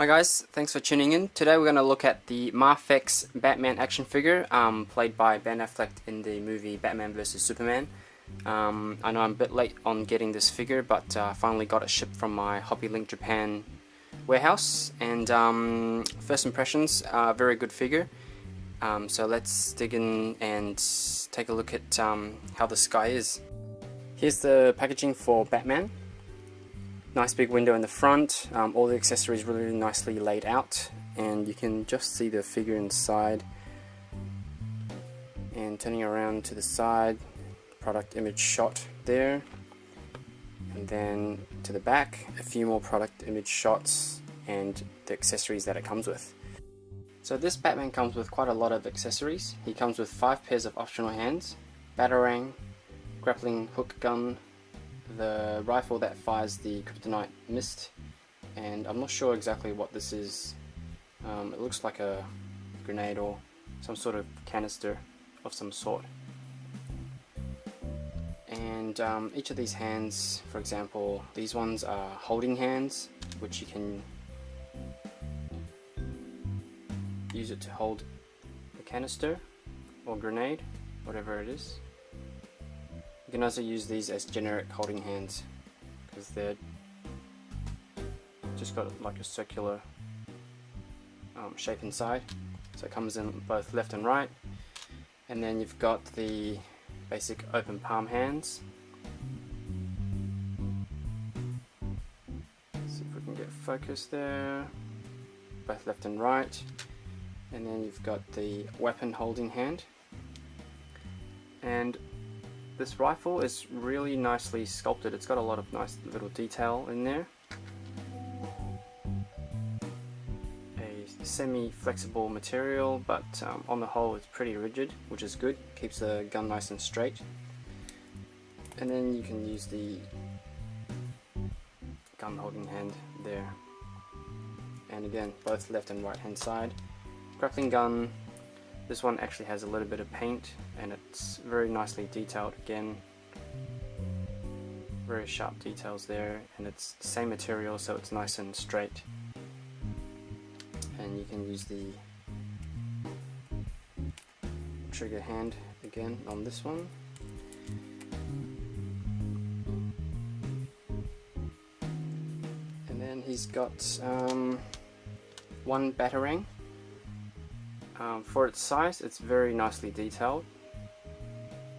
Hi guys, thanks for tuning in. Today we're going to look at the MAFEX Batman action figure played by Ben Affleck in the movie Batman vs Superman. I know I'm a bit late on getting this figure, but I finally got it shipped from my HobbyLink Japan warehouse, and first impressions, very good figure. So let's dig in and take a look at how this guy is. Here's the packaging for Batman. Nice big window in the front, all the accessories really nicely laid out, and you can just see the figure inside. And turning around to the side, product image shot there, and then to the back, a few more product image shots and the accessories that it comes with. So this Batman comes with quite a lot of accessories. He comes with 5 pairs of optional hands, batarang, grappling hook gun, the rifle that fires the kryptonite mist, and I'm not sure exactly what this is. It looks like a grenade or some sort of canister of some sort. And each of these hands, for example, these ones are holding hands, which you can use it to hold the canister or grenade, whatever it is. You can also use these as generic holding hands because they're just got like a circular shape inside, so it comes in both left and right. And then you've got the basic open palm hands. See if we can get focus there, both left and right. And then you've got the weapon holding hand, and this rifle is really nicely sculpted. It's got a lot of nice little detail in there. A semi-flexible material, but on the whole it's pretty rigid, which is good. Keeps the gun nice and straight. And then you can use the gun holding hand there. And again, both left and right hand side. Grappling gun. This one actually has a little bit of paint, and it's very nicely detailed again. Very sharp details there, and it's the same material, so it's nice and straight. And you can use the trigger hand again on this one. And then he's got one batarang. For its size, it's very nicely detailed.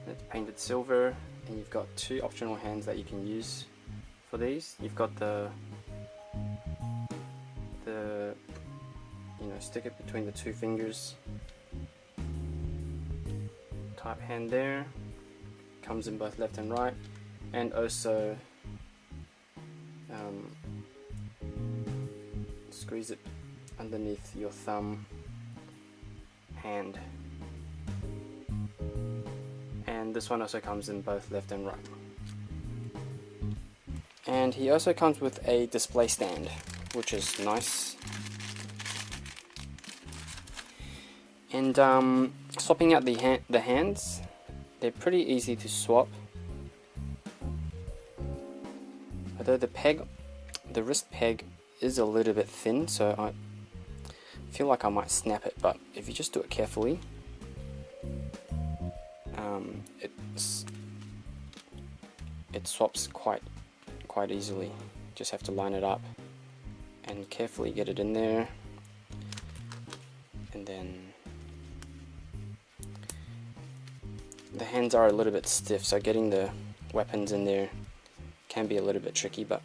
It's painted silver, and you've got 2 optional hands that you can use for these. You've got the stick it between the 2 fingers type hand there. Comes in both left and right, and also squeeze it underneath your thumb hand. And this one also comes in both left and right. And he also comes with a display stand, which is nice. And swapping out the hands, they're pretty easy to swap. Although the wrist peg is a little bit thin, so I feel like I might snap it, but if you just do it carefully, it swaps quite easily. Just have to line it up and carefully get it in there, and then the hands are a little bit stiff, so getting the weapons in there can be a little bit tricky, but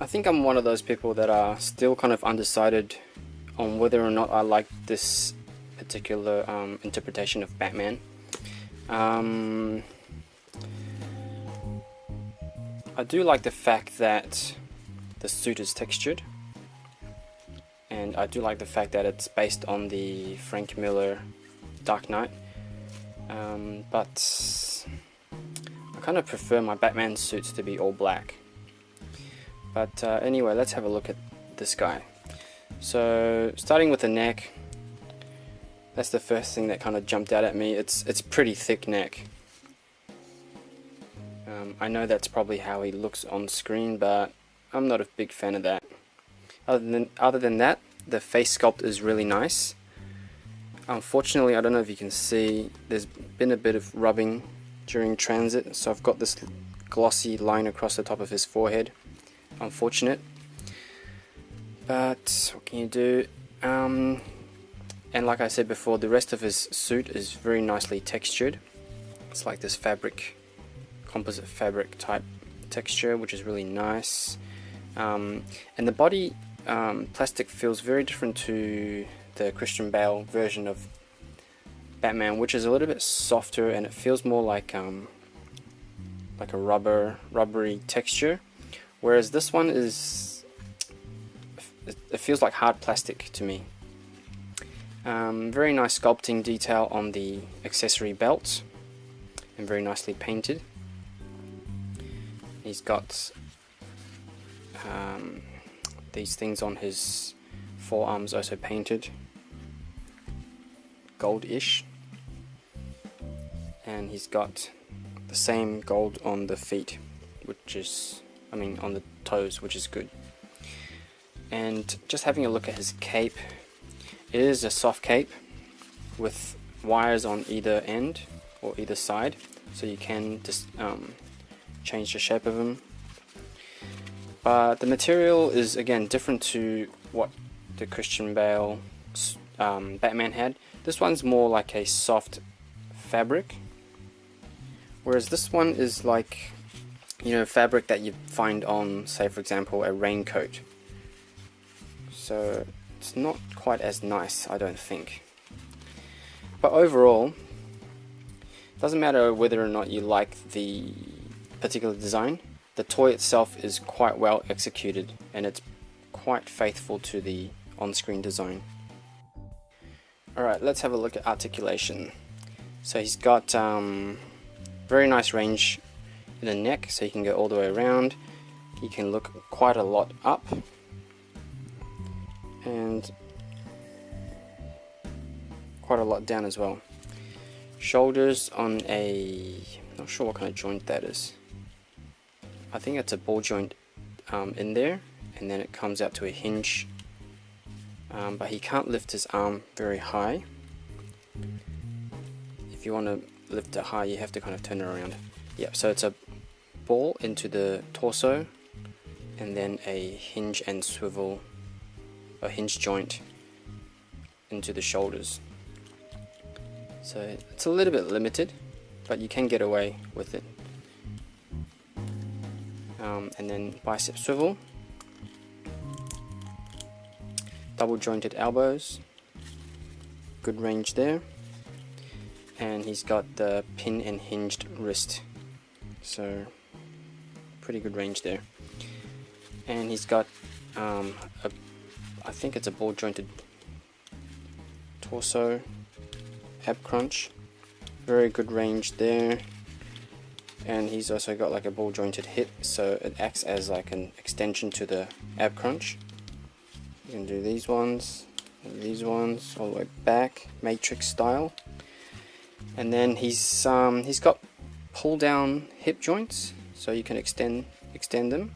I think I'm one of those people that are still kind of undecided on whether or not I like this particular interpretation of Batman. I do like the fact that the suit is textured, and I do like the fact that it's based on the Frank Miller Dark Knight, but I kind of prefer my Batman suits to be all black. But anyway, let's have a look at this guy. So starting with the neck, that's the first thing that kind of jumped out at me. It's pretty thick neck. I know that's probably how he looks on screen, but I'm not a big fan of that. Other than that, the face sculpt is really nice. Unfortunately, I don't know if you can see, there's been a bit of rubbing during transit, so I've got this glossy line across the top of his forehead. Unfortunate, but what can you do? And like I said before, the rest of his suit is very nicely textured. It's like this fabric, composite fabric type texture, which is really nice. And the body plastic feels very different to the Christian Bale version of Batman, which is a little bit softer, and it feels more like a rubbery texture, whereas this one is, it feels like hard plastic to me. Very nice sculpting detail on the accessory belt, and very nicely painted. He's got these things on his forearms also painted goldish, and he's got the same gold on the feet, which is, on the toes, which is good. And just having a look at his cape, it is a soft cape with wires on either end or either side, so you can just change the shape of him. But the material is again different to what the Christian Bale Batman had. This one's more like a soft fabric, whereas this one is like, fabric that you find on, say for example, a raincoat. So it's not quite as nice, I don't think. But overall, doesn't matter whether or not you like the particular design, the toy itself is quite well executed, and it's quite faithful to the on-screen design. Alright, let's have a look at articulation. So he's got very nice range in the neck, so you can go all the way around. You can look quite a lot up, and quite a lot down as well. Shoulders on a, not sure what kind of joint that is. I think it's a ball joint in there, and then it comes out to a hinge. But he can't lift his arm very high. If you want to lift it high, you have to kind of turn it around. Yep, so it's a ball into the torso, and then a hinge and swivel, a hinge joint into the shoulders. So it's a little bit limited, but you can get away with it. And then bicep swivel, double jointed elbows, good range there, and he's got the pin and hinged wrist, so pretty good range there. And he's got I think it's a ball jointed torso, ab crunch, very good range there. And he's also got like a ball jointed hip, so it acts as like an extension to the ab crunch. You can do these ones, and these ones, all the way back, matrix style. And then he's got pull down hip joints, so you can extend them.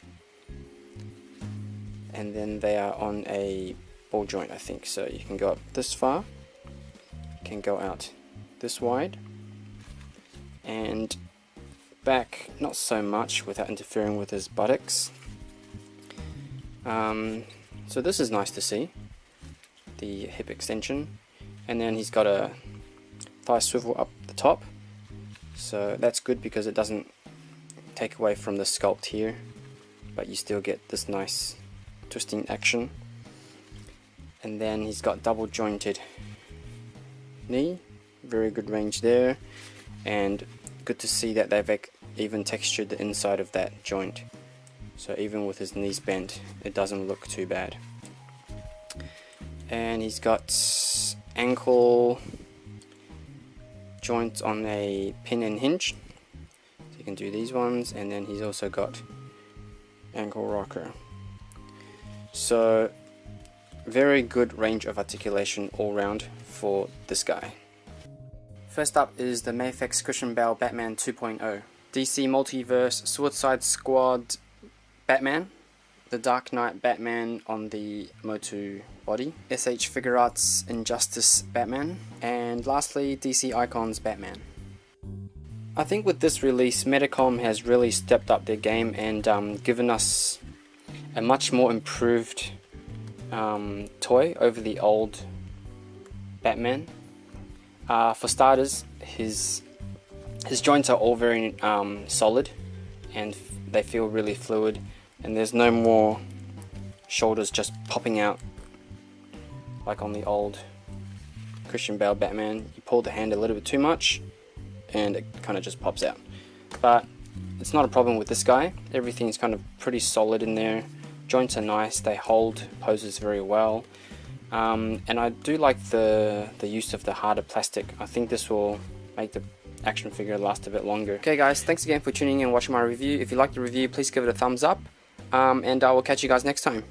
And then they are on a ball joint, I think, so you can go up this far, you can go out this wide, and back not so much without interfering with his buttocks. So this is nice to see, the hip extension. And then he's got a thigh swivel up the top, so that's good because it doesn't take away from the sculpt here, but you still get this nice twisting action. And then he's got double jointed knee, very good range there, and good to see that they've even textured the inside of that joint, so even with his knees bent it doesn't look too bad. And he's got ankle joints on a pin and hinge, so you can do these ones, and then he's also got ankle rocker. So very good range of articulation all round for this guy. First up is the MAFEX Christian Bale Batman 2.0. DC Multiverse Suicide Squad Batman, the Dark Knight Batman on the Motu body, SH Figure Arts Injustice Batman, and lastly DC Icons Batman. I think with this release, Metacom has really stepped up their game and given us a much more improved toy over the old Batman. For starters, his joints are all very solid and they feel really fluid, and there's no more shoulders just popping out like on the old Christian Bale Batman. You pull the hand a little bit too much and it kind of just pops out. But it's not a problem with this guy. Everything's kind of pretty solid in there. Joints are nice, they hold poses very well. And I do like the use of the harder plastic. I think this will make the action figure last a bit longer. Okay guys, thanks again for tuning in and watching my review. If you liked the review, please give it a thumbs up, and I will catch you guys next time.